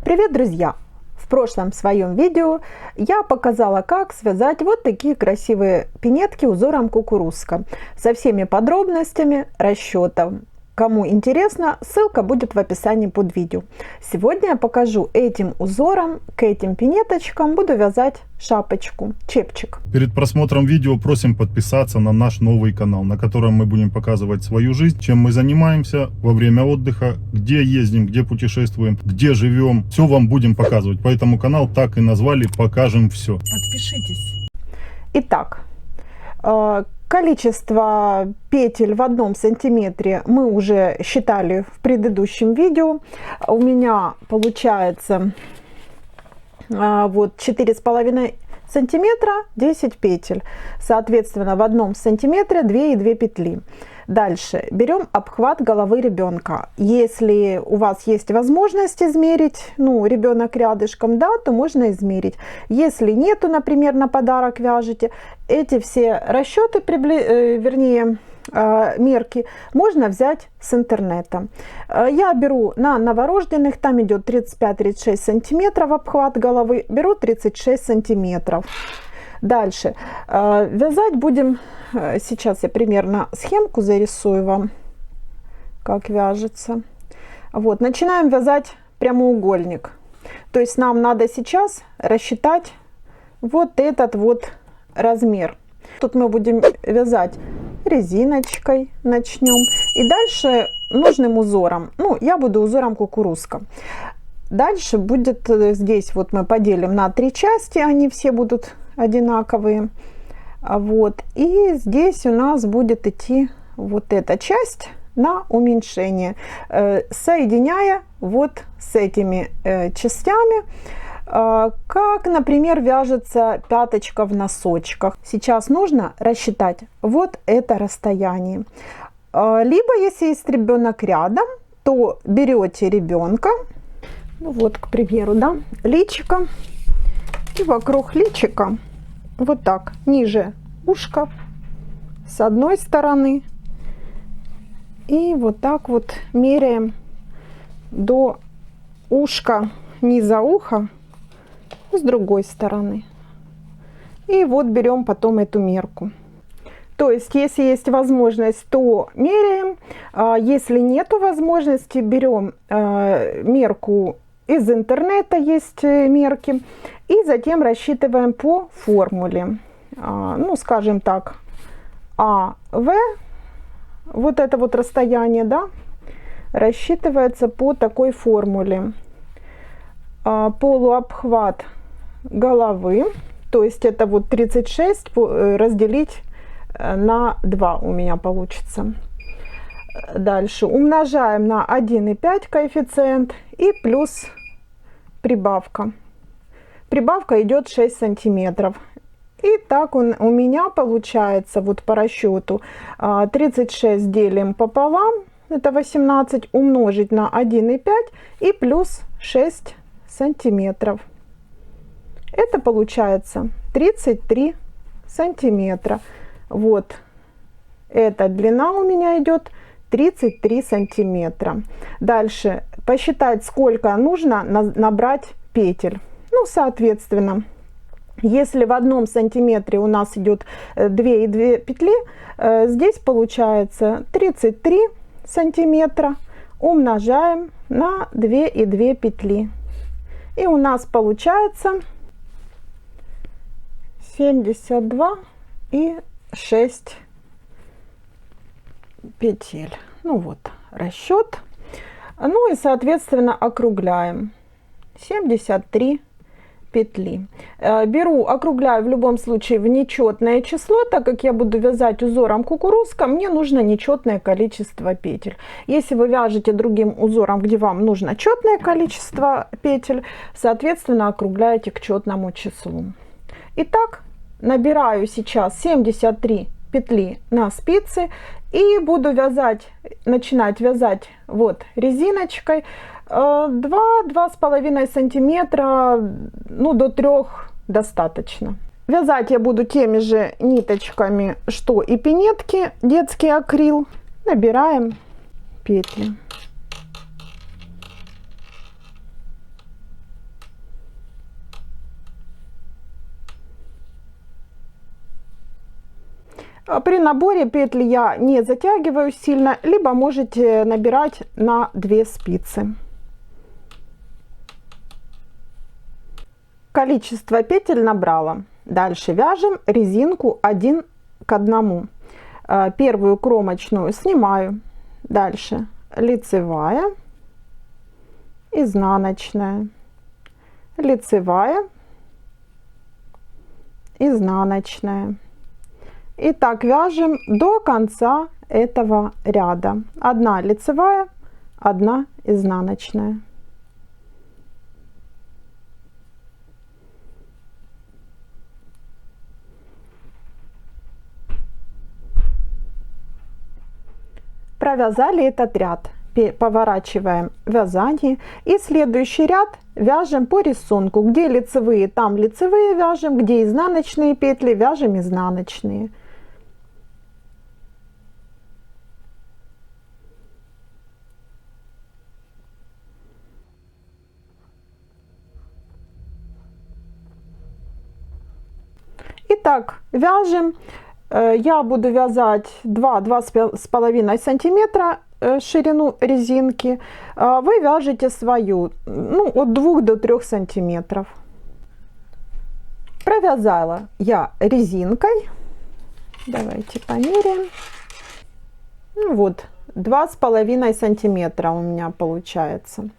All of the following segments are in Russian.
Привет, друзья! В прошлом своем видео я показала, как связать вот такие красивые пинетки узором кукурузка со всеми подробностями, расчетом. Кому интересно, ссылка будет в описании под видео. Сегодня я покажу этим узором, к этим пинеточкам буду вязать шапочку, чепчик. Перед просмотром видео просим подписаться на наш новый канал, на котором мы будем показывать свою жизнь, чем мы занимаемся во время отдыха, где ездим, где путешествуем, где живем. Все вам будем показывать. Поэтому канал так и назвали «Покажем все». Подпишитесь. Итак, количество петель в 1 сантиметре мы уже считали в предыдущем видео. У меня получается вот 4,5 сантиметра 10 петель. Соответственно, в 1 сантиметре 2,2 петли. Дальше берем обхват головы ребенка. Если у вас есть возможность измерить, ребенок рядышком, да, то можно измерить. Если нету, например, на подарок вяжете, эти все расчеты, мерки можно взять с интернета. Я беру на новорожденных, там идет 35-36 сантиметров обхват головы, беру 36 сантиметров. Дальше вязать будем, сейчас я примерно схемку зарисую вам, как вяжется. Вот, начинаем вязать прямоугольник. То есть нам надо сейчас рассчитать вот этот вот размер. Тут мы будем вязать резиночкой, начнем. И дальше нужным узором. Я буду узором кукурузка. Дальше будет здесь, вот мы поделим на 3 части, они все будут одинаковые. Вот. И здесь у нас будет идти вот эта часть на уменьшение, соединяя вот с этими частями, как, например, вяжется пяточка в носочках. Сейчас нужно рассчитать вот это расстояние. Либо, если есть ребенок рядом, то берете ребенка, вот, к примеру, да, личико, и вокруг личика вот так, ниже ушка с одной стороны, и вот так вот меряем до ушка, низа уха с другой стороны. И вот берем потом эту мерку. То есть, если есть возможность, то меряем. Если нету возможности, берем мерку из интернета, есть мерки. И затем рассчитываем по формуле. Скажем так, АВ, вот это вот расстояние, да, рассчитывается по такой формуле. Полуобхват головы, то есть это вот 36 разделить на 2 у меня получится. Дальше умножаем на 1,5 коэффициент и плюс прибавка. Прибавка идет 6 сантиметров. И так у меня получается вот по расчету 36 делим пополам, это 18, умножить на 1,5 и плюс 6 сантиметров. Это получается 33 сантиметра. Вот эта длина у меня идет 33 сантиметра. Дальше посчитать, сколько нужно набрать петель. Соответственно, если в 1 сантиметре у нас идет 2,2 петли, здесь получается 33 сантиметра умножаем на 2,2 петли. И у нас получается 72,6 петель. Вот расчет. И соответственно округляем 73 петли. Округляю в любом случае в нечетное число, так как я буду вязать узором кукурузка, мне нужно нечетное количество петель. Если вы вяжете другим узором, где вам нужно четное количество петель, соответственно округляете к четному числу. Итак, набираю сейчас 73 петли на спицы и буду начинать вязать вот резиночкой 2-2,5 сантиметра, до 3 достаточно. Вязать я буду теми же ниточками, что и пинетки, детский акрил. Набираем петли. При наборе петли я не затягиваю сильно, либо можете набирать на 2 спицы. Количество петель набрала. Дальше вяжем резинку 1 к 1. Первую кромочную снимаю. Дальше лицевая, изнаночная, лицевая, изнаночная. И так вяжем до конца этого ряда. 1 лицевая, 1 изнаночная. Провязали этот ряд, поворачиваем вязание, и следующий ряд вяжем по рисунку. Где лицевые, там лицевые вяжем, где изнаночные петли, вяжем изнаночные. Итак, вяжем. Я буду вязать 2-2,5 сантиметра ширину резинки. Вы вяжете свою, от 2 до 3 сантиметров. Провязала я резинкой. Давайте померяем. Вот 2,5 сантиметра у меня получается.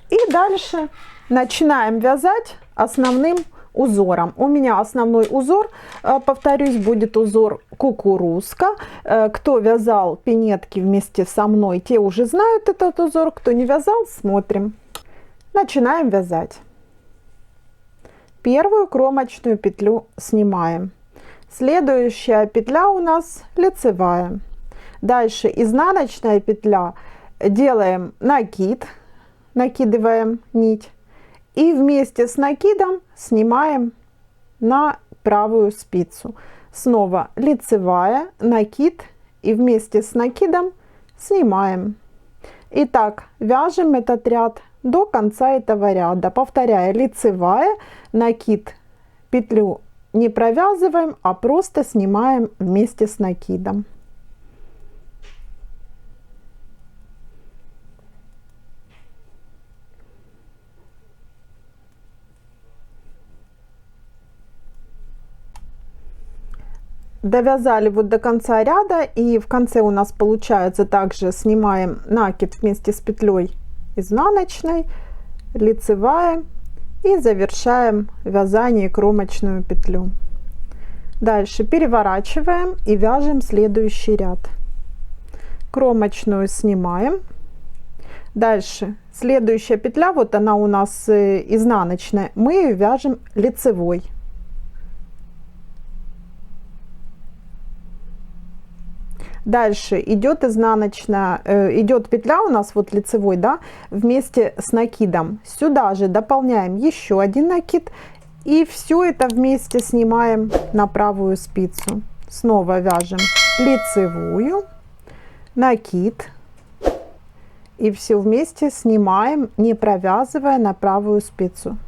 И дальше начинаем вязать основным узором. У меня основной узор, повторюсь, будет узор кукурузка. Кто вязал пинетки вместе со мной, те уже знают этот узор. Кто не вязал, смотрим. Начинаем вязать. Первую кромочную петлю снимаем. Следующая петля у нас лицевая. Дальше изнаночная петля, делаем накид, накидываем нить. И вместе с накидом снимаем на правую спицу. Снова лицевая, накид, и вместе с накидом снимаем. Итак, вяжем этот ряд до конца этого ряда. Повторяя, лицевая, накид, петлю не провязываем, а просто снимаем вместе с накидом. Довязали вот до конца ряда, и в конце у нас получается также снимаем накид вместе с петлей изнаночной, лицевая, и завершаем вязание кромочную петлю. Дальше переворачиваем и вяжем следующий ряд. Кромочную снимаем. Дальше следующая петля, вот она у нас изнаночная, мы ее вяжем лицевой. Дальше идет изнаночная, идет петля у нас вот лицевой, да, вместе с накидом. Сюда же дополняем еще один накид, и все это вместе снимаем на правую спицу. Снова вяжем лицевую, накид, и все вместе снимаем, не провязывая, на правую спицу.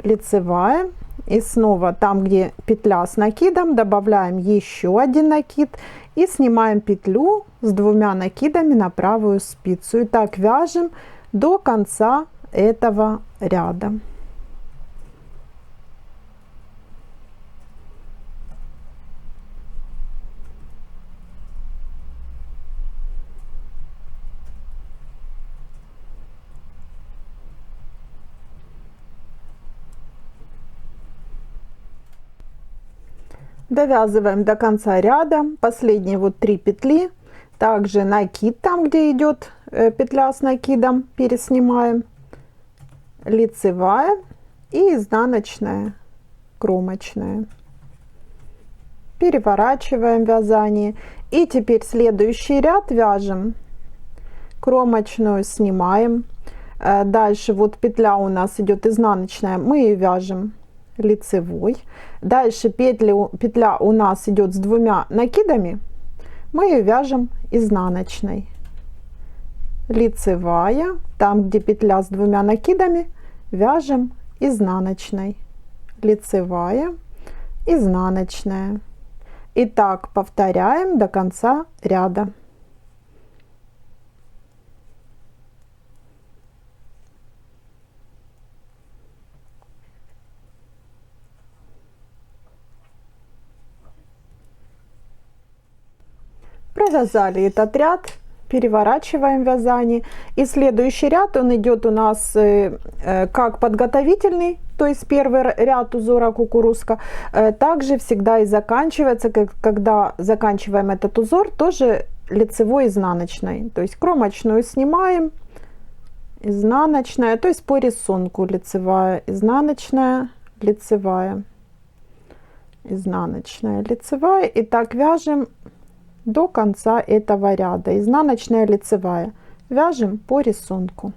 Лицевая, и снова там, где петля с накидом, добавляем еще один накид и снимаем петлю с 2 накидами на правую спицу. И так вяжем до конца этого ряда. Довязываем до конца ряда, последние вот 3 петли, также накид там, где идет петля с накидом, переснимаем, лицевая и изнаночная кромочная. Переворачиваем вязание, и теперь следующий ряд вяжем, кромочную снимаем, дальше вот петля у нас идет изнаночная, мы ее вяжем лицевой. Дальше петля у нас идет с 2 накидами, мы ее вяжем изнаночной. Лицевая, там где петля с 2 накидами, вяжем изнаночной. Лицевая, изнаночная. И так повторяем до конца ряда. Провязали этот ряд, переворачиваем вязание. И следующий ряд, он идет у нас как подготовительный, то есть первый ряд узора кукурузка. Также всегда и заканчивается, когда заканчиваем этот узор, тоже лицевой изнаночной. То есть кромочную снимаем, изнаночная, то есть по рисунку лицевая, изнаночная, лицевая, изнаночная, лицевая. И так вяжем до конца этого ряда. Изнаночная, лицевая. Вяжем по рисунку.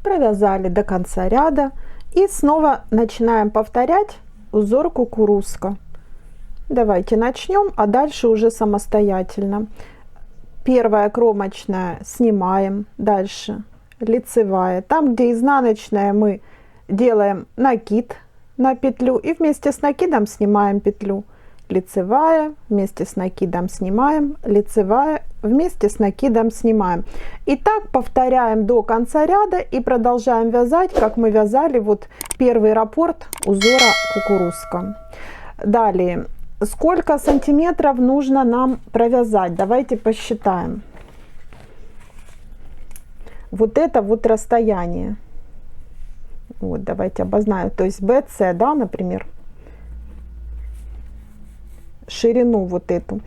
Провязали до конца ряда и снова начинаем повторять узор кукурузка. Давайте начнем, а дальше уже самостоятельно. Первая кромочная снимаем, дальше лицевая. Там, где изнаночная, мы делаем накид на петлю и вместе с накидом снимаем петлю. Лицевая, вместе с накидом снимаем, лицевая, вместе с накидом снимаем. И так повторяем до конца ряда и продолжаем вязать, как мы вязали вот первый раппорт узора кукурузка. Далее. Сколько сантиметров нужно нам провязать? Давайте посчитаем. Вот это вот расстояние. Вот, давайте обозначим. То есть BC, да, например. Ширину вот эту.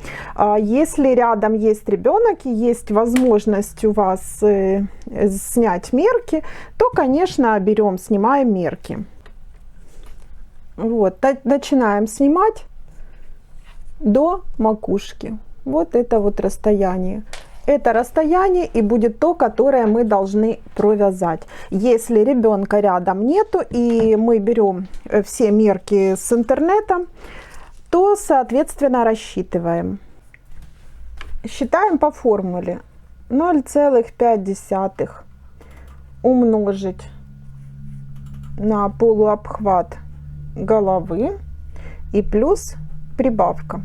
Если рядом есть ребенок и есть возможность у вас снять мерки, то, конечно, снимаем мерки. Вот, начинаем снимать до макушки. Вот это вот расстояние. Это расстояние и будет то, которое мы должны провязать. Если ребенка рядом нету и мы берем все мерки с интернета, то, соответственно, рассчитываем. Считаем по формуле. 0,5 умножить на полуобхват головы и плюс прибавка.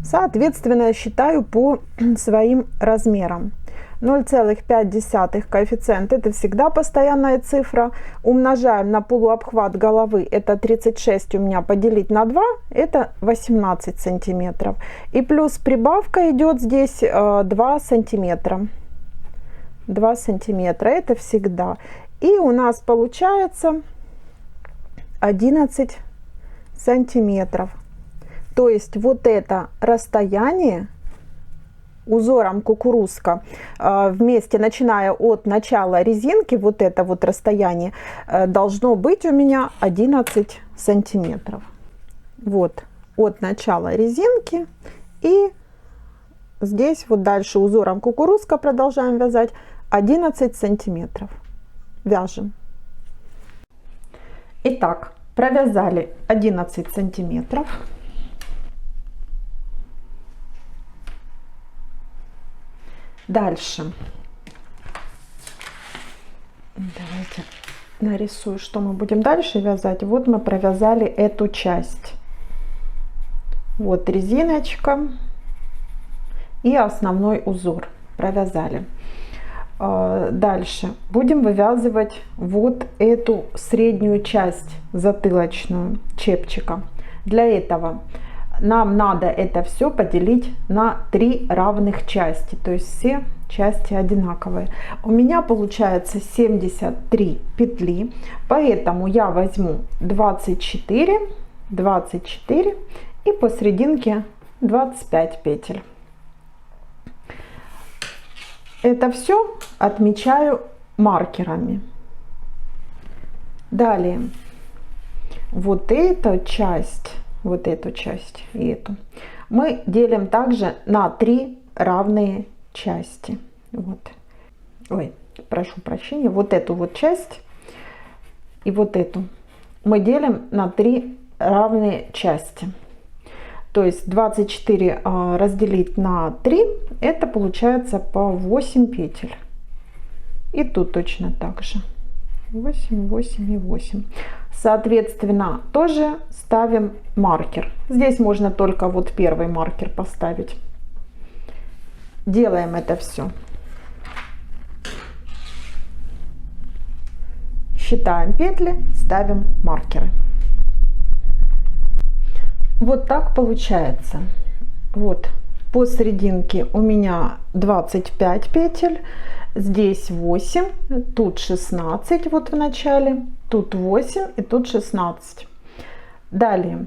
Соответственно, считаю по своим размерам. 0,5 коэффициент, это всегда постоянная цифра. Умножаем на полуобхват головы, это 36 у меня поделить на 2, это 18 сантиметров. И плюс прибавка идет здесь 2 сантиметра. 2 сантиметра, это всегда. И у нас получается 11 сантиметров. То есть вот это расстояние узором кукурузка вместе, начиная от начала резинки, вот это вот расстояние должно быть у меня 11 сантиметров. Вот от начала резинки и здесь вот дальше узором кукурузка продолжаем вязать 11 сантиметров. Вяжем. Итак, провязали 11 сантиметров. Дальше. Давайте нарисую, что мы будем дальше вязать. Вот мы провязали эту часть. Вот резиночка и основной узор. Провязали. Дальше будем вывязывать вот эту среднюю часть затылочную чепчика. Для этого нам надо это все поделить на 3 равных части, то есть все части одинаковые. У меня получается 73 петли, поэтому я возьму 24 и посерединке 25 петель. Это все отмечаю маркерами. Далее вот эту часть и эту мы делим также на 3 равные части. Вот. Ой, прошу прощения, вот эту вот часть и вот эту мы делим на 3 равные части. То есть 24 разделить на 3, это получается по 8 петель. И тут точно так же. 8, 8 и 8. Соответственно, тоже ставим маркер. Здесь можно только вот первый маркер поставить. Делаем это все. Считаем петли, ставим маркеры. Вот так получается. Вот посерединке у меня 25 петель, здесь 8, тут 16 вот в начале, тут 8 и тут 16. Далее,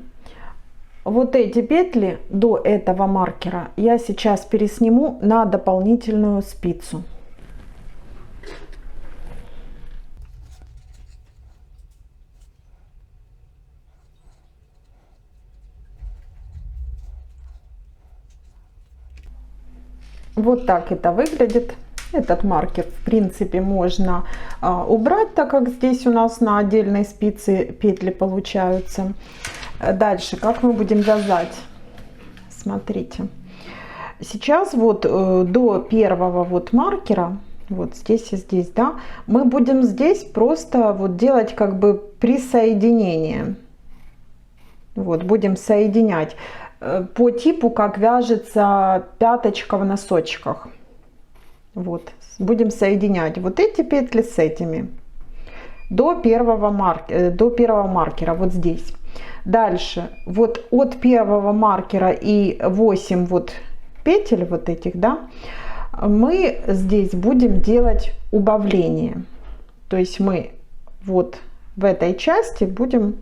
вот эти петли до этого маркера я сейчас пересниму на дополнительную спицу. Вот так это выглядит. Этот маркер, в принципе, можно убрать, так как здесь у нас на отдельной спице петли получаются. Дальше, как мы будем вязать? Смотрите. Сейчас вот до первого вот маркера, вот здесь и здесь, да, мы будем здесь просто вот делать как бы присоединение. Вот, будем соединять по типу, как вяжется пяточка в носочках. Вот, будем соединять вот эти петли с этими до первого маркера, вот здесь. Дальше, вот от первого маркера и 8 вот петель вот этих, да, мы здесь будем делать убавление. То есть мы вот в этой части будем,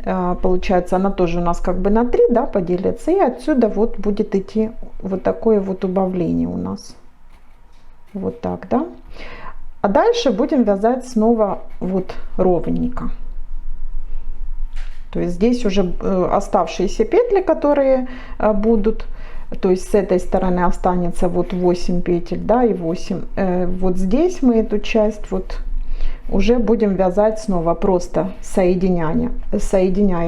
получается, она тоже у нас как бы на 3, да, поделится, и отсюда вот будет идти вот такое вот убавление у нас. Вот так, да. А дальше будем вязать снова вот ровненько. То есть здесь уже оставшиеся петли, которые будут, то есть с этой стороны останется вот 8 петель, да, и 8. Вот здесь мы эту часть вот уже будем вязать снова просто соединяя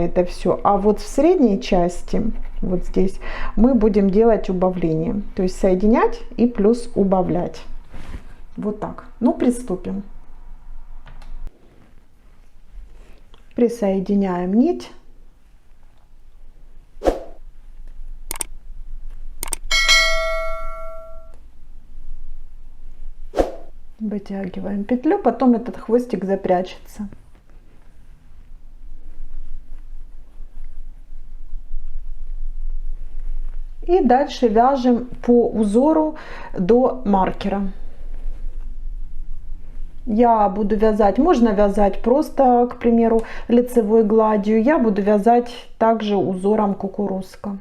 это все. А вот в средней части, вот здесь, мы будем делать убавление. То есть соединять и плюс убавлять. Вот так. Ну, приступим. Присоединяем нить. Вытягиваем петлю, потом этот хвостик запрячется. И дальше вяжем по узору до маркера. Я буду вязать, можно вязать просто, к примеру, лицевой гладью. Я буду вязать также узором кукурузка.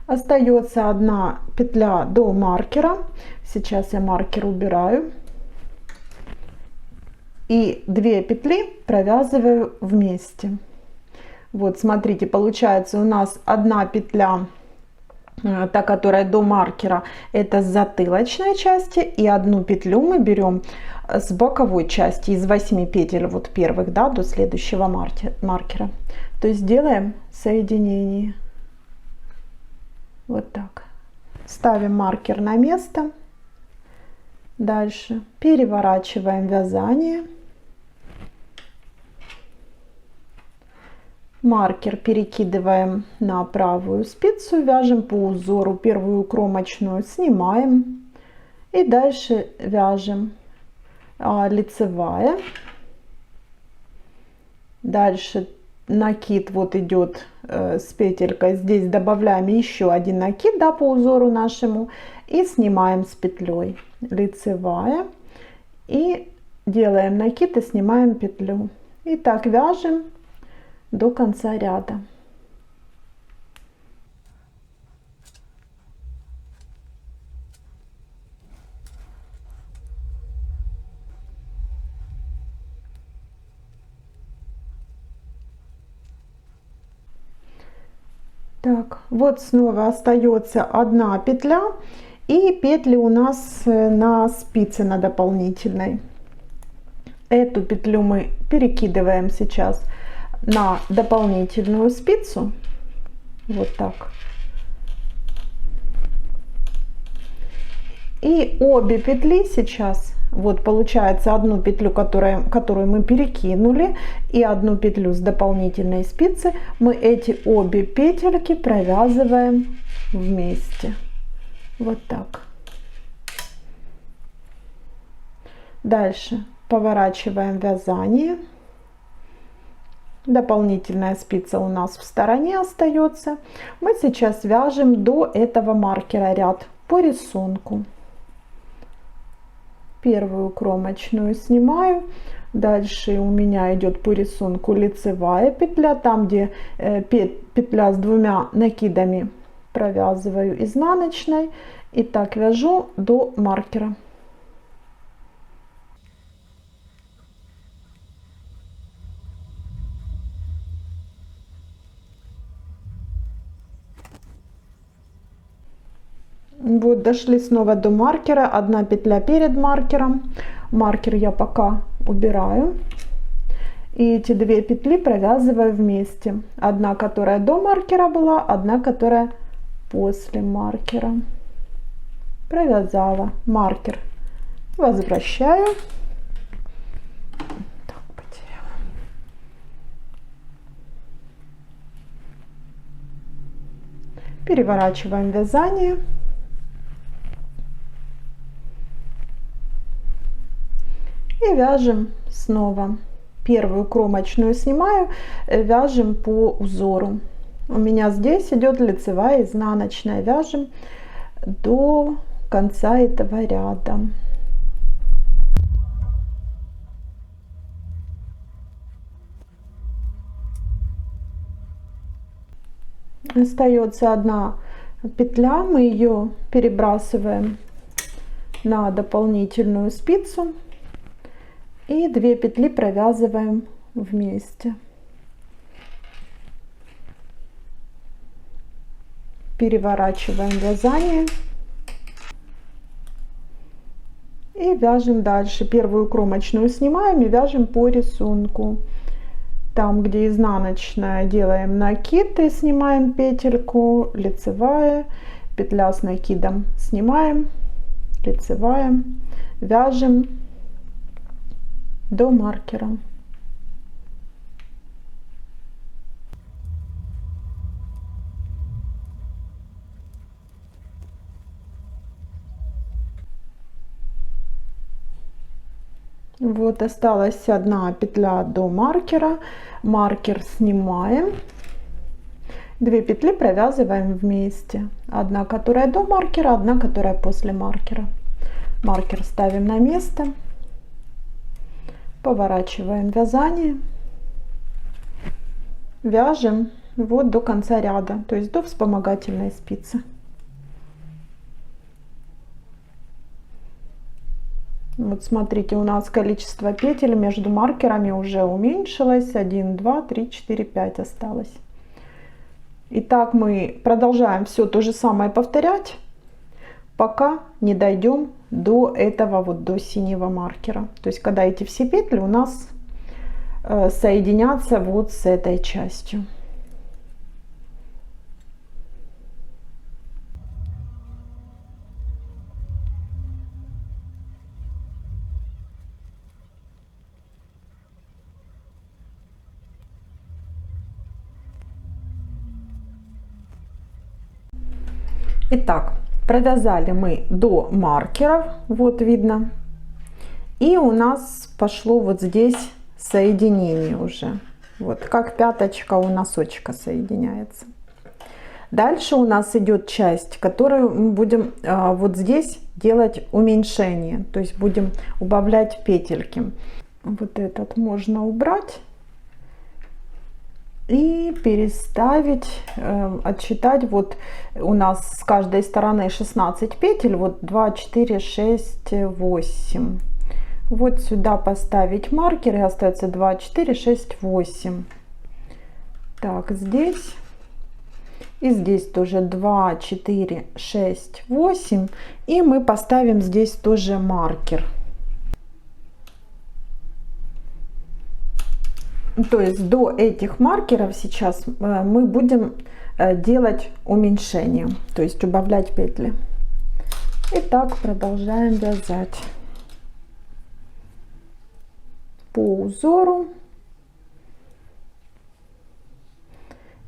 Остается одна петля до маркера. Сейчас я маркер убираю. И 2 петли провязываю вместе. Вот, смотрите, получается у нас одна петля, та, которая до маркера, это с затылочной части. И одну петлю мы берем с боковой части, из 8 петель, вот первых, да, до следующего маркера. То есть делаем соединение. Вот так. Ставим маркер на место. Дальше переворачиваем вязание. Маркер перекидываем на правую спицу, вяжем по узору. Первую кромочную снимаем. И дальше вяжем лицевая. Дальше накид вот идет с петелькой, здесь добавляем еще один накид, да, по узору нашему, и снимаем с петлей. Лицевая, и делаем накид и снимаем петлю. И так вяжем до конца ряда. Так, вот снова остается одна петля и петли у нас на спице на дополнительной. Эту петлю мы перекидываем сейчас на дополнительную спицу. Вот так. И обе петли сейчас, вот получается одну петлю, которую мы перекинули, и одну петлю с дополнительной спицы, мы эти обе петельки провязываем вместе. Вот так. Дальше поворачиваем вязание. Дополнительная спица у нас в стороне остается. Мы сейчас вяжем до этого маркера ряд по рисунку. Первую кромочную снимаю. Дальше у меня идет по рисунку лицевая петля. Там, где петля с двумя накидами, провязываю изнаночной. И так вяжу до маркера. Вот дошли снова до маркера, одна петля перед маркером. Маркер я пока убираю. И эти две петли провязываю вместе. Одна, которая до маркера была, одна, которая после маркера. Провязала маркер. Возвращаю. Так, потеряла. Переворачиваем вязание. И вяжем снова. Первую кромочную снимаю, вяжем по узору. У меня здесь идет лицевая, изнаночная. Вяжем до конца этого ряда. Остается одна петля, мы ее перебрасываем на дополнительную спицу. И две петли провязываем вместе. Переворачиваем вязание. И вяжем дальше. Первую кромочную снимаем и вяжем по рисунку. Там, где изнаночная, делаем накид и снимаем петельку. Лицевая, петля с накидом снимаем. Лицевая. Вяжем до маркера. Вот осталась одна петля до маркера. Маркер снимаем. Две петли провязываем вместе. Одна, которая до маркера, одна, которая после маркера. Маркер ставим на место. Поворачиваем вязание, вяжем вот до конца ряда, то есть до вспомогательной спицы. Вот смотрите, у нас количество петель между маркерами уже уменьшилось. 1, 2, 3, 4, 5 осталось. Итак, мы продолжаем все то же самое повторять, пока не дойдем до этого вот до синего маркера. То есть когда эти все петли у нас соединятся вот с этой частью. Итак, провязали мы до маркеров, вот видно, и у нас пошло вот здесь соединение уже, вот как пяточка у носочка соединяется. Дальше у нас идет часть, которую мы будем вот здесь делать уменьшение, то есть будем убавлять петельки. Вот этот можно убрать и переставить, отсчитать. Вот у нас с каждой стороны 16 петель, вот 2, 4, 6, 8. Вот сюда поставить маркер, и остается 2, 4, 6, 8. Так, здесь И здесь тоже 2, 4, 6, 8. И мы поставим здесь тоже маркер. То есть до этих маркеров сейчас мы будем делать уменьшение, то есть убавлять петли. Итак, продолжаем вязать по узору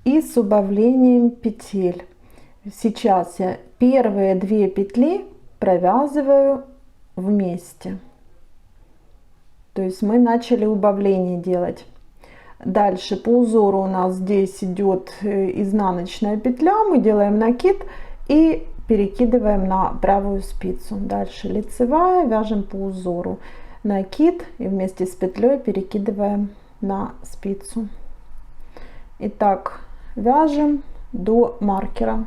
и с убавлением петель. Сейчас я первые 2 петли провязываю вместе, то есть мы начали убавление делать. Дальше по узору у нас здесь идет изнаночная петля, мы делаем накид и перекидываем на правую спицу. Дальше лицевая, вяжем по узору, накид и вместе с петлей перекидываем на спицу. Итак, вяжем до маркера.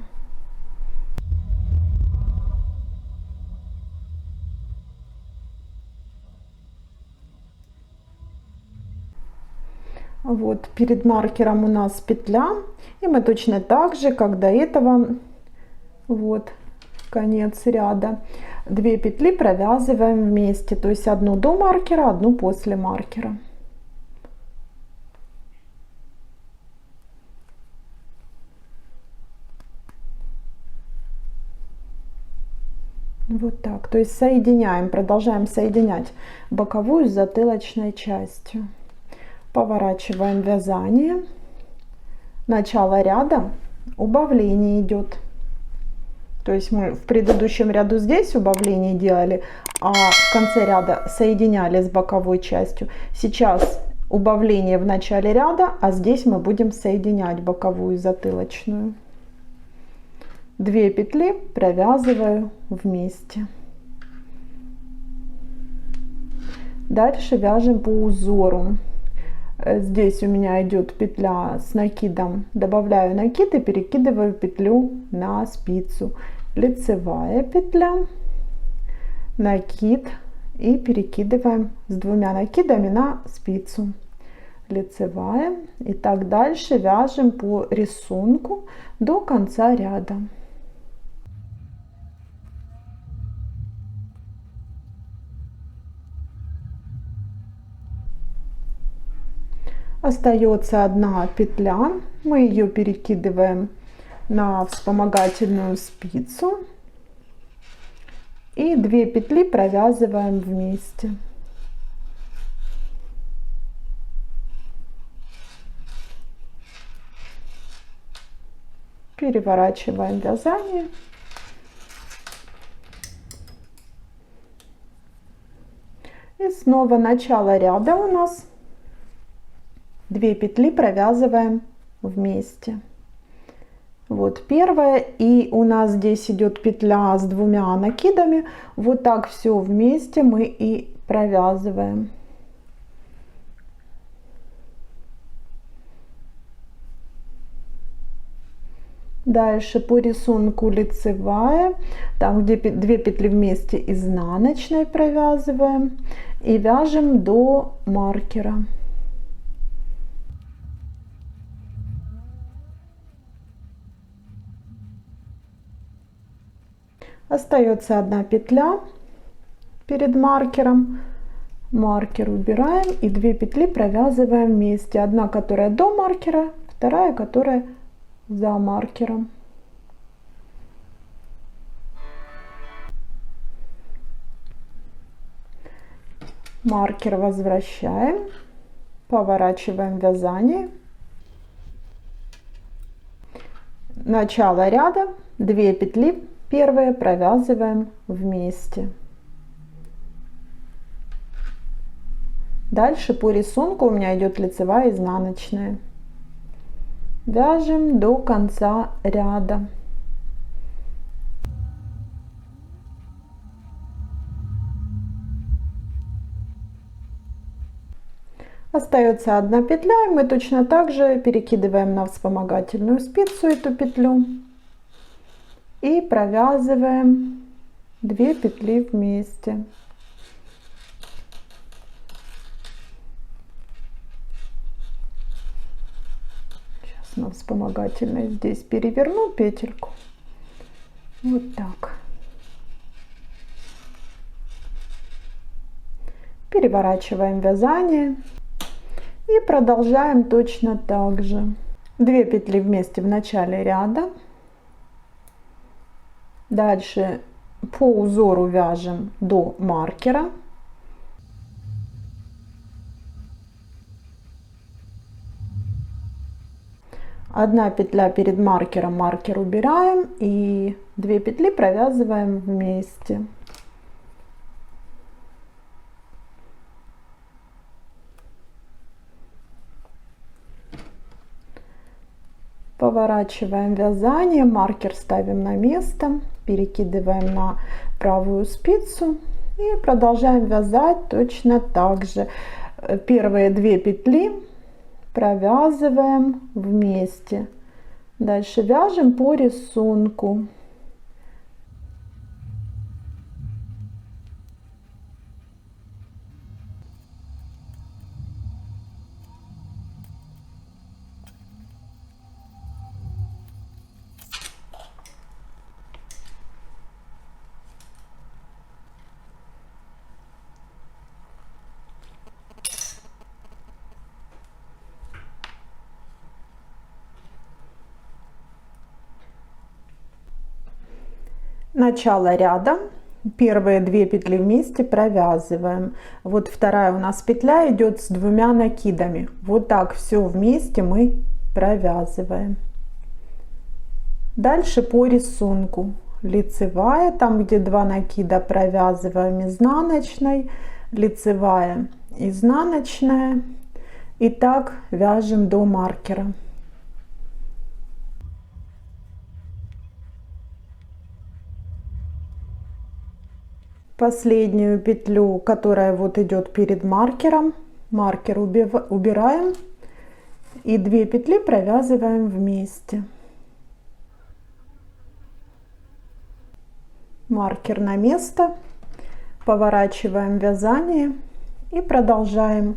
Вот перед маркером у нас петля, и мы точно так же, как до этого, вот конец ряда, 2 петли провязываем вместе, то есть одну до маркера, одну после маркера. Вот так, то есть соединяем, продолжаем соединять боковую с затылочной частью. Поворачиваем вязание. Начало ряда, убавление идет. То есть мы в предыдущем ряду здесь убавление делали, а в конце ряда соединяли с боковой частью. Сейчас убавление в начале ряда, а здесь мы будем соединять боковую и затылочную. 2 петли провязываю вместе. Дальше вяжем по узору. Здесь у меня идет петля с накидом, добавляю накид и перекидываю петлю на спицу. Лицевая петля, накид и перекидываем с 2 накидами на спицу. Лицевая. И так дальше вяжем по рисунку до конца ряда. Остается 1 петля, мы ее перекидываем на вспомогательную спицу и 2 петли провязываем вместе. Переворачиваем вязание. И снова начало ряда у нас. 2 петли провязываем вместе. Вот первая, и у нас здесь идет петля с 2 накидами. Вот так все вместе мы и провязываем. Дальше по рисунку лицевая, там где 2 петли вместе, изнаночной провязываем и вяжем до маркера. Остается 1 петля перед маркером, маркер убираем и 2 петли провязываем вместе. Одна, которая до маркера, вторая, которая за маркером. Маркер возвращаем, поворачиваем вязание. Начало ряда, 2 петли первые провязываем вместе. Дальше по рисунку у меня идет лицевая, изнаночная. Вяжем до конца ряда. Остается 1 петля, и мы точно так же перекидываем на вспомогательную спицу эту петлю и провязываем 2 петли вместе. Сейчас на вспомогательной здесь переверну петельку. Вот так. Переворачиваем вязание и продолжаем точно так же. 2 петли вместе в начале ряда. Дальше по узору вяжем до маркера. Одна петля перед маркером, маркер убираем и 2 петли провязываем вместе. Поворачиваем вязание, маркер ставим на место, перекидываем на правую спицу и продолжаем вязать точно так же. Первые 2 петли провязываем вместе. Дальше вяжем по рисунку. Начало ряда. Первые 2 петли вместе провязываем. Вот вторая у нас петля идет с 2 накидами. Вот так все вместе мы провязываем. Дальше по рисунку. Лицевая, там где 2 накида, провязываем изнаночной, лицевая, изнаночная. И так вяжем до маркера. Последнюю петлю, которая вот идет перед маркером, маркер убираем и 2 петли провязываем вместе. Маркер на место, поворачиваем вязание и продолжаем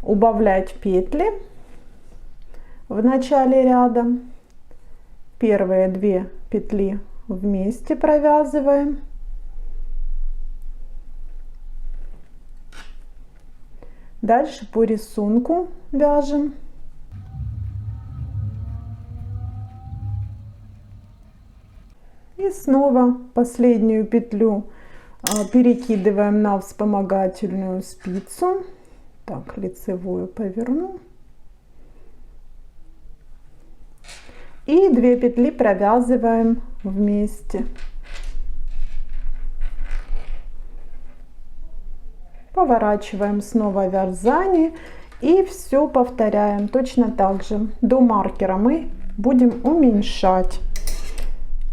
убавлять петли в начале ряда. Первые 2 петли вместе провязываем. Дальше по рисунку вяжем. И снова последнюю петлю перекидываем на вспомогательную спицу. Так, лицевую поверну. И 2 петли провязываем вместе. Поворачиваем снова вязание и все повторяем точно так же. До маркера мы будем уменьшать.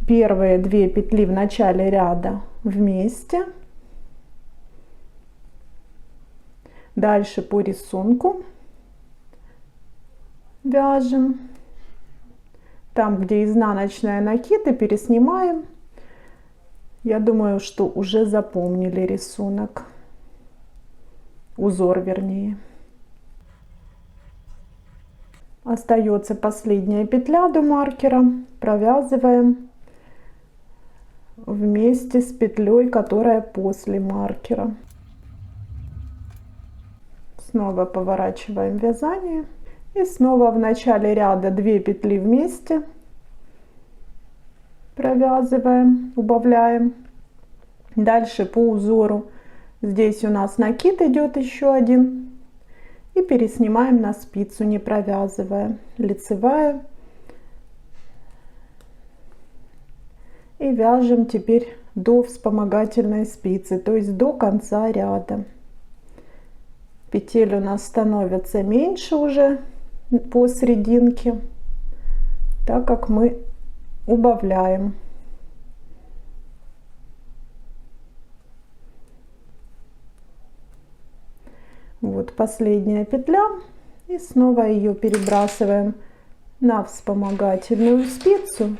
Первые 2 петли в начале ряда вместе. Дальше по рисунку вяжем. Там, где изнаночная накид, и переснимаем. Я думаю, что уже запомнили рисунок. Узор, вернее. Остается последняя петля до маркера. Провязываем вместе с петлей, которая после маркера. Снова поворачиваем вязание. И снова в начале ряда 2 петли вместе. Провязываем, убавляем. Дальше по узору. Здесь у нас накид идет еще один. И переснимаем на спицу, не провязывая. Лицевая. И вяжем теперь до вспомогательной спицы, то есть до конца ряда. Петель у нас становится меньше уже по серединке, так как мы убавляем. Вот последняя петля, и снова ее перебрасываем на вспомогательную спицу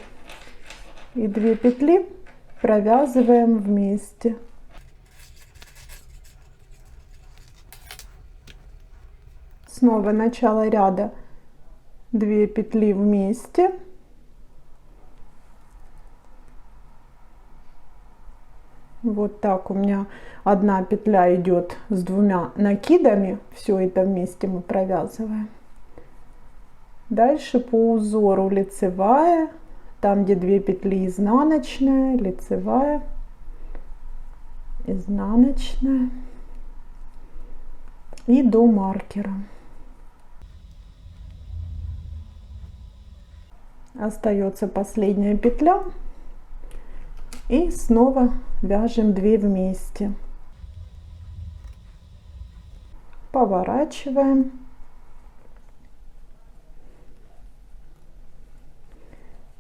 и 2 петли провязываем вместе. Снова начало ряда 2 петли вместе. Вот так у меня одна петля идет с 2 накидами. Все это вместе мы провязываем. Дальше по узору лицевая, там где 2 петли изнаночная, лицевая, изнаночная и до маркера. Остается последняя петля и снова вяжем 2 вместе, поворачиваем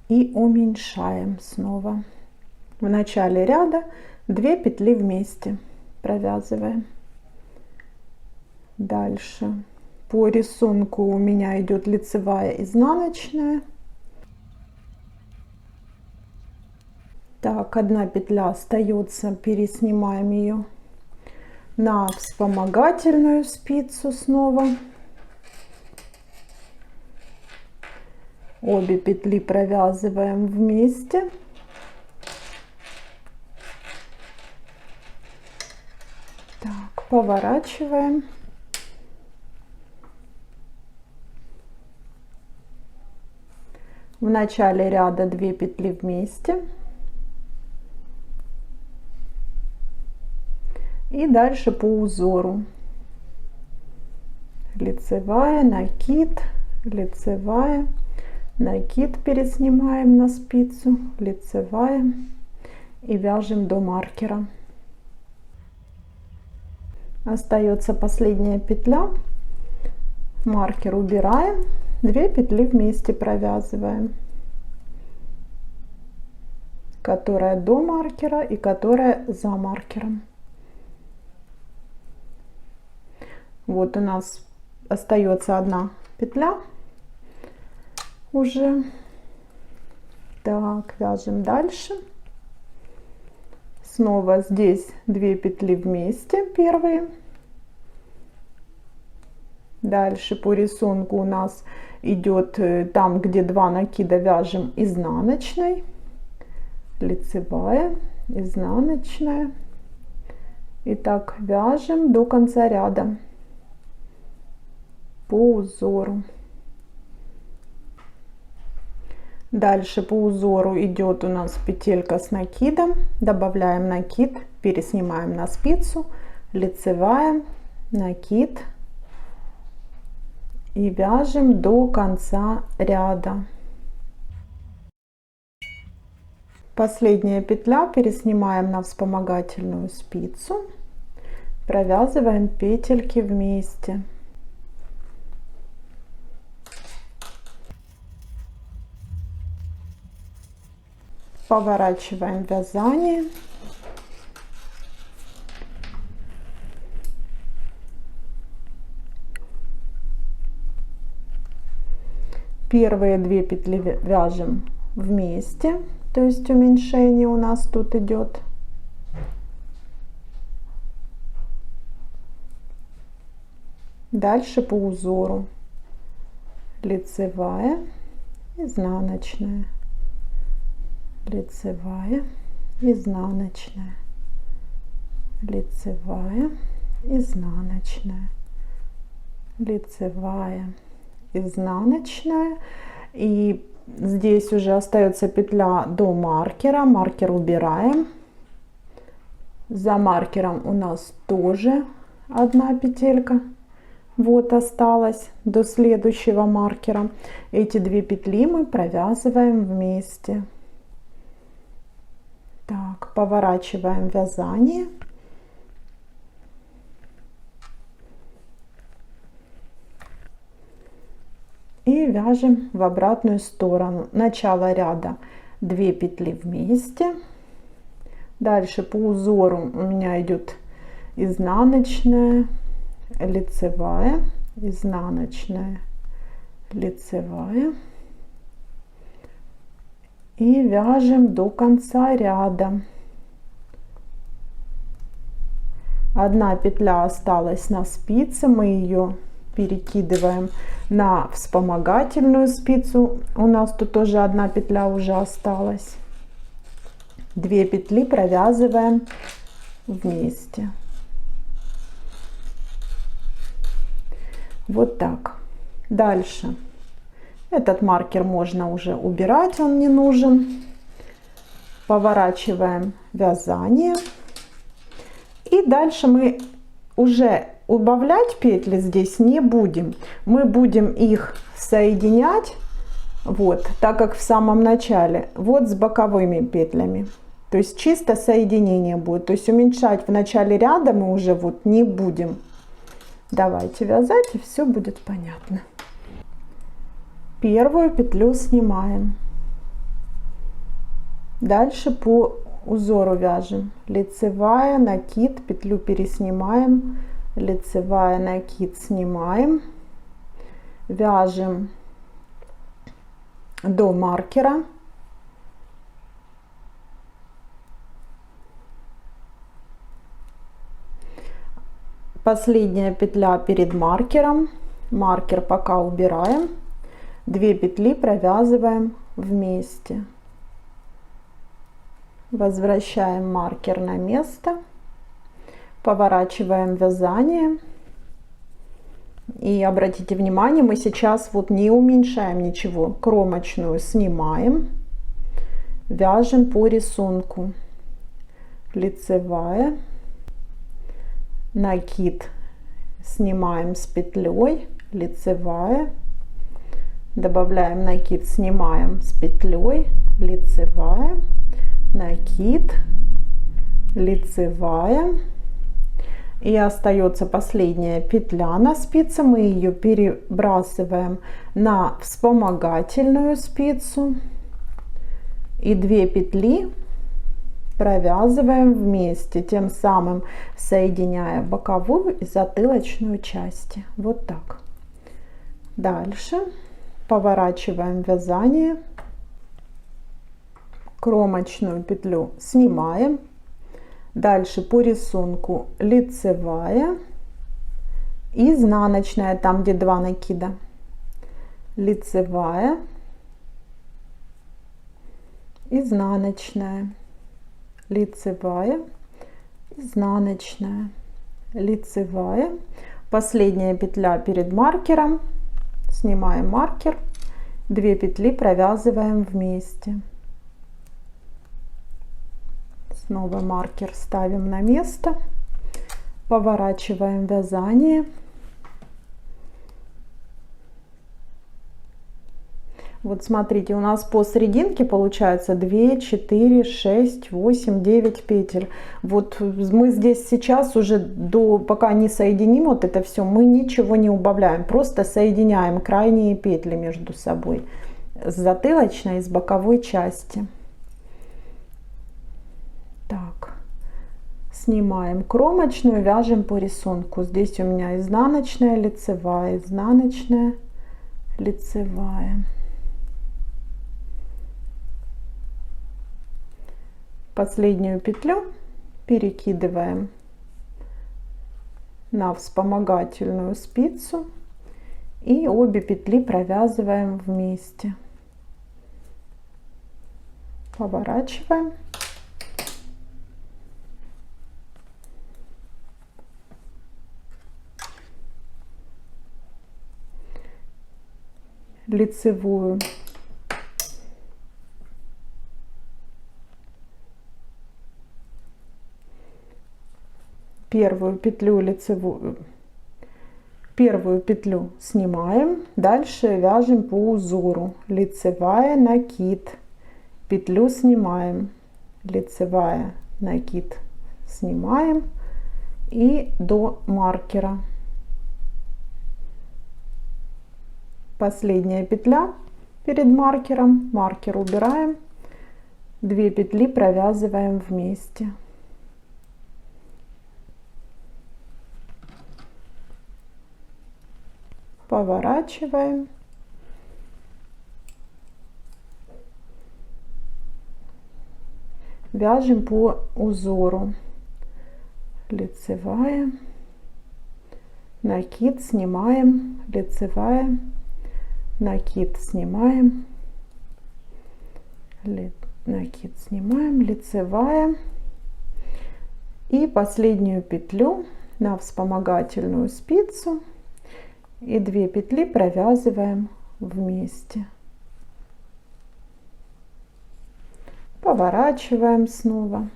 и уменьшаем снова. В начале ряда 2 петли вместе провязываем. Дальше по рисунку у меня идет лицевая, изнаночная. Так, одна петля остается, переснимаем ее на вспомогательную спицу снова. Обе петли провязываем вместе. Так, поворачиваем. В начале ряда 2 петли вместе. И дальше по узору. Лицевая, накид, лицевая, накид переснимаем на спицу, лицевая и вяжем до маркера. Остается последняя петля. Маркер убираем, 2 петли вместе провязываем, которая до маркера и которая за маркером. Вот у нас остается одна петля уже. Так, вяжем дальше. Снова здесь 2 петли вместе, первые. Дальше по рисунку у нас идет там, где 2 накида, вяжем изнаночной, лицевая, изнаночная. И так вяжем до конца ряда по узору. Дальше по узору идет у нас петелька с накидом, добавляем накид, переснимаем на спицу, лицевая, накид и вяжем до конца ряда. Последняя петля, переснимаем на вспомогательную спицу, провязываем петельки вместе. Поворачиваем вязание. Первые 2 петли вяжем вместе, то есть уменьшение у нас тут идет. Дальше по узору лицевая, изнаночная, лицевая, изнаночная, лицевая, изнаночная, лицевая, изнаночная. И здесь уже остается петля до маркера, маркер убираем. За маркером у нас тоже одна петелька вот осталась до следующего маркера. Эти 2 петли мы провязываем вместе. Так, поворачиваем вязание. И вяжем в обратную сторону. Начало ряда 2 петли вместе. Дальше по узору у меня идет изнаночная, лицевая, изнаночная, лицевая. И вяжем до конца ряда. Одна петля осталась на спице, мы ее перекидываем на вспомогательную спицу. У нас тут тоже одна петля уже осталась. 2 петли провязываем вместе. Вот так. Дальше. Этот маркер можно уже убирать, он не нужен. Поворачиваем вязание. И дальше мы уже убавлять петли здесь не будем. Мы будем их соединять, вот, так как в самом начале, вот с боковыми петлями. То есть чисто соединение будет. То есть уменьшать в начале ряда мы уже вот не будем. Давайте вязать, и все будет понятно. Первую петлю снимаем. Дальше по узору вяжем. Лицевая, накид, петлю переснимаем. Лицевая, накид, снимаем. Вяжем до маркера. Последняя петля перед маркером. Маркер пока убираем. 2 петли провязываем вместе. Возвращаем маркер на место. Поворачиваем вязание. И обратите внимание, мы сейчас вот не уменьшаем ничего. Кромочную снимаем. Вяжем по рисунку. Лицевая. Накид снимаем с петлей. Лицевая. Добавляем накид, снимаем с петлей. Лицевая. Накид. Лицевая. И остается последняя петля на спице. Мы ее перебрасываем на вспомогательную спицу. И 2 петли провязываем вместе, тем самым соединяя боковую и затылочную части. Вот так. Дальше поворачиваем вязание. Кромочную петлю снимаем. Дальше по рисунку лицевая, изнаночная, там где 2 накида. Лицевая, изнаночная, лицевая, изнаночная, лицевая. Последняя петля перед маркером. Снимаем маркер. 2 петли провязываем вместе. Снова маркер ставим на место. Поворачиваем вязание. Вот смотрите, у нас по серединке получается 2, 4, 6, 8, 9 петель. Вот мы здесь сейчас уже пока не соединим вот это все, мы ничего не убавляем. Просто соединяем крайние петли между собой. С затылочной и с боковой части. Так. Снимаем кромочную, вяжем по рисунку. Здесь у меня изнаночная, лицевая, изнаночная, лицевая. Последнюю петлю перекидываем на вспомогательную спицу и обе петли провязываем вместе. Поворачиваем. Лицевую первую петлю лицевую, первую петлю снимаем, дальше вяжем по узору. Лицевая, накид, петлю снимаем, лицевая, накид, снимаем и до маркера. Последняя петля перед маркером, маркер убираем, 2 петли провязываем вместе. Поворачиваем. Вяжем по узору. Лицевая, накид снимаем, лицевая, накид снимаем, накид снимаем, лицевая. И последнюю петлю на вспомогательную спицу и 2 петли провязываем вместе. Поворачиваем снова.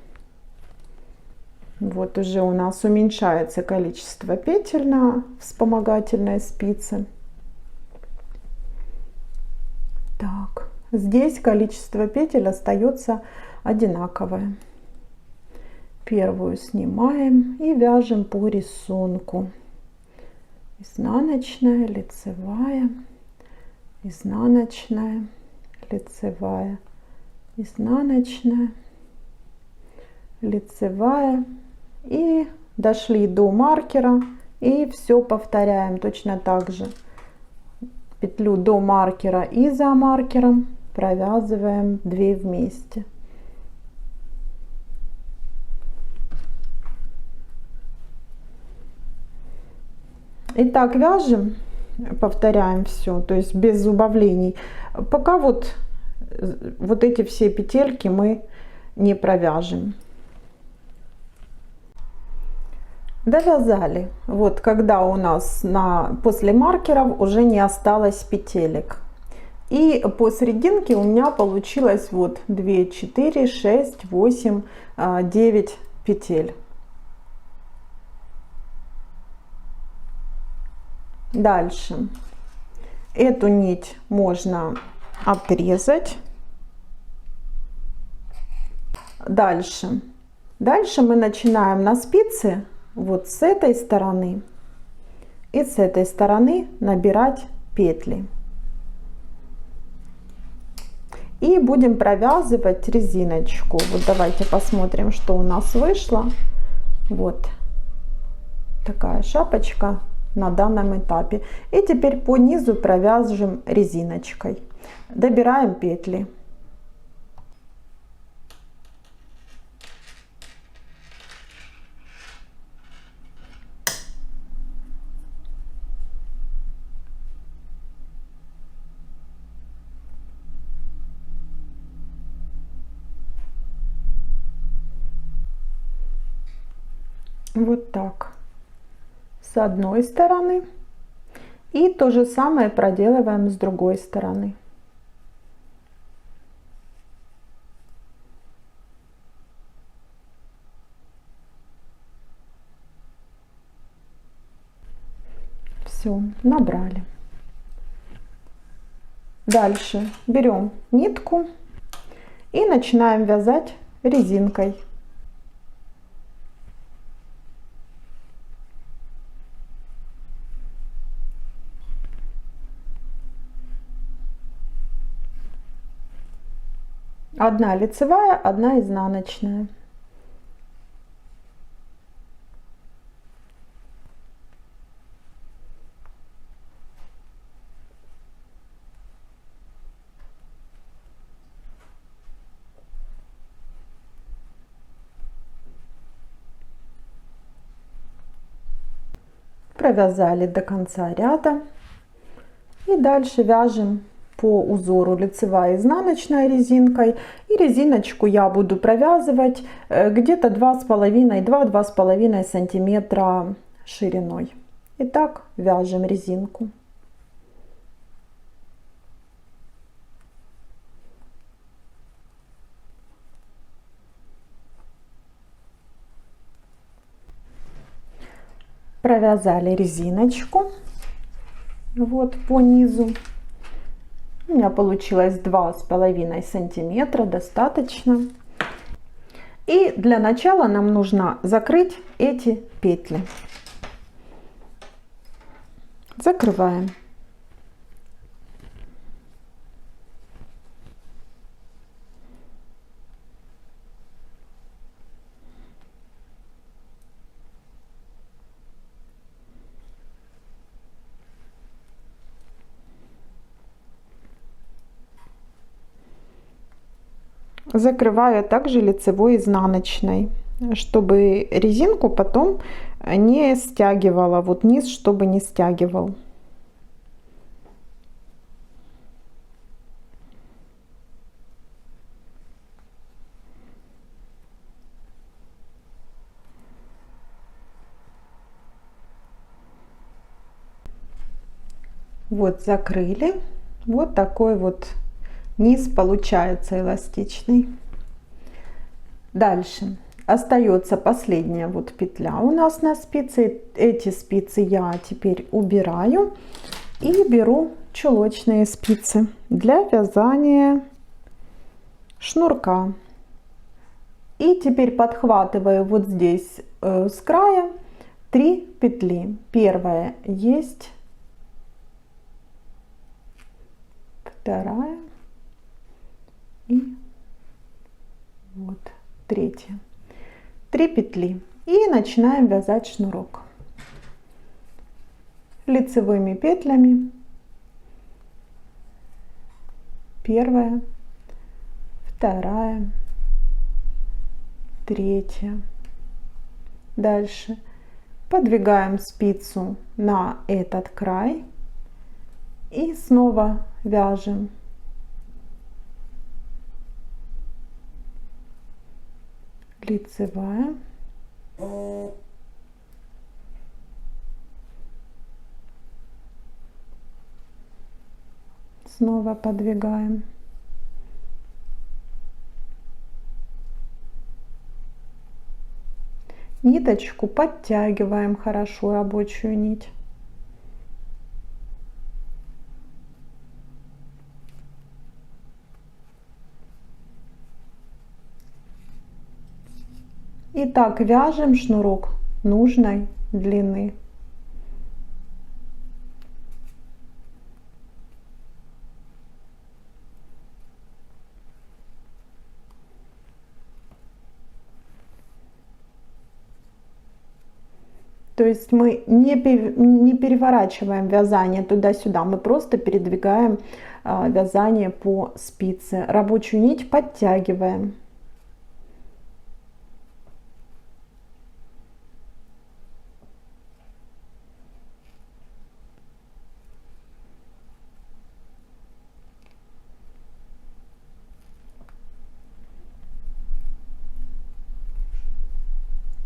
Вот уже у нас уменьшается количество петель на вспомогательной спице. Так, здесь количество петель остается одинаковое. Первую снимаем и вяжем по рисунку. Изнаночная, лицевая, изнаночная, лицевая, изнаночная, лицевая. И дошли до маркера, и все повторяем точно так же. Петлю до маркера и за маркером провязываем 2 вместе. И так вяжем, повторяем все, то есть без убавлений, пока вот эти все петельки мы не провяжем. Довязали. Вот когда у нас после маркеров уже не осталось петелек. И по серединке у меня получилось вот 2, 4, 6, 8, 9 петель. Дальше эту нить можно отрезать. Дальше мы начинаем на спице вот с этой стороны и с этой стороны набирать петли. И будем провязывать резиночку. Вот давайте посмотрим, что у нас вышло. Вот такая шапочка на данном этапе. И теперь по низу провяжем резиночкой. Добираем петли. Вот так с одной стороны, и то же самое проделываем с другой стороны. Все, набрали. Дальше берем нитку и начинаем вязать резинкой. Одна лицевая, одна изнаночная. Провязали до конца ряда и дальше вяжем по узору лицевая, изнаночная резинкой, и резиночку я буду провязывать где-то 2,5-2,5 сантиметра шириной. Итак, вяжем резинку. Провязали резиночку вот по низу. У меня получилось 2,5 сантиметра, достаточно. И для начала нам нужно закрыть эти петли. Закрываем. Закрываю также лицевой изнаночной. чтобы резинку потом не стягивала, вот низ, чтобы не стягивал. Вот закрыли. Вот такой вот низ получается эластичный. Дальше остается последняя вот петля у нас на спице. Эти спицы я теперь убираю и беру чулочные спицы для вязания шнурка. И теперь подхватываю вот здесь с края 3 петли. Первая есть, вторая и вот третья. 3 петли. И начинаем вязать шнурок лицевыми петлями. Первая, вторая, третья. Дальше подвигаем спицу на этот край и снова вяжем. Лицевая. Снова подвигаем. Ниточку подтягиваем хорошо, рабочую нить. И так вяжем шнурок нужной длины. То есть мы не переворачиваем вязание туда-сюда, мы просто передвигаем вязание по спице. Рабочую нить подтягиваем.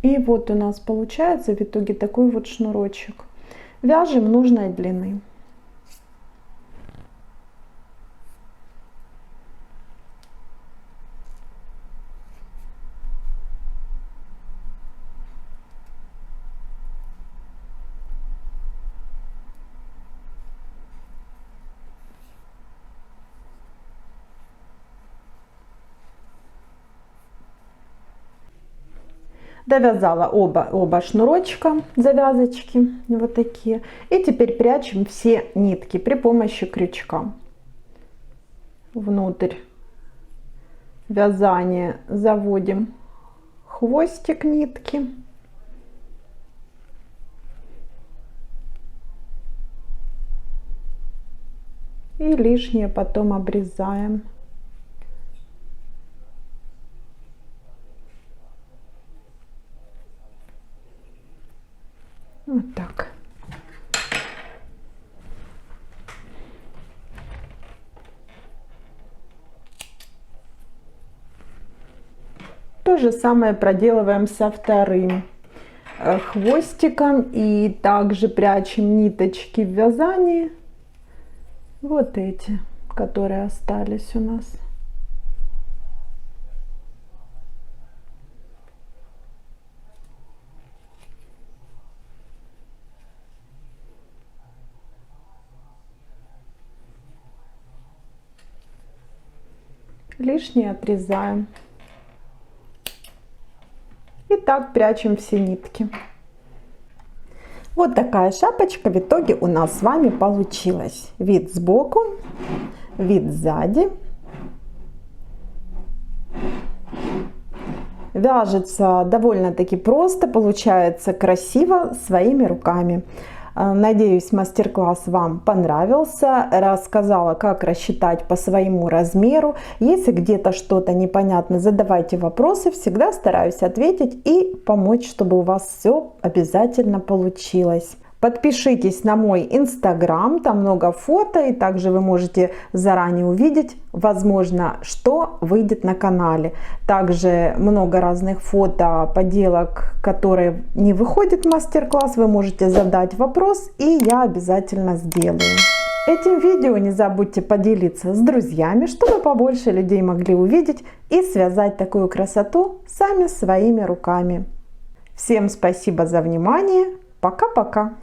И вот у нас получается в итоге такой вот шнурочек. Вяжем нужной длины. Довязала оба шнурочка, завязочки вот такие. И теперь прячем все нитки при помощи крючка. Внутрь вязания заводим хвостик нитки. И лишнее потом обрезаем. Вот так. То же самое проделываем со вторым хвостиком и также прячем ниточки в вязании. Вот эти, которые остались у нас. Лишнее отрезаем. И так прячем все нитки. Вот такая шапочка в итоге у нас с вами получилась. Вид сбоку, вид сзади. Вяжется довольно-таки просто, получается красиво своими руками. Надеюсь, мастер-класс вам понравился. Рассказала, как рассчитать по своему размеру. Если где-то что-то непонятно, задавайте вопросы. Всегда стараюсь ответить и помочь, чтобы у вас все обязательно получилось. Подпишитесь на мой инстаграм, там много фото, и также вы можете заранее увидеть, возможно, что выйдет на канале. Также много разных фото, поделок, которые не выходят в мастер-класс, вы можете задать вопрос, и я обязательно сделаю. Этим видео не забудьте поделиться с друзьями, чтобы побольше людей могли увидеть и связать такую красоту сами своими руками. Всем спасибо за внимание. Пока-пока.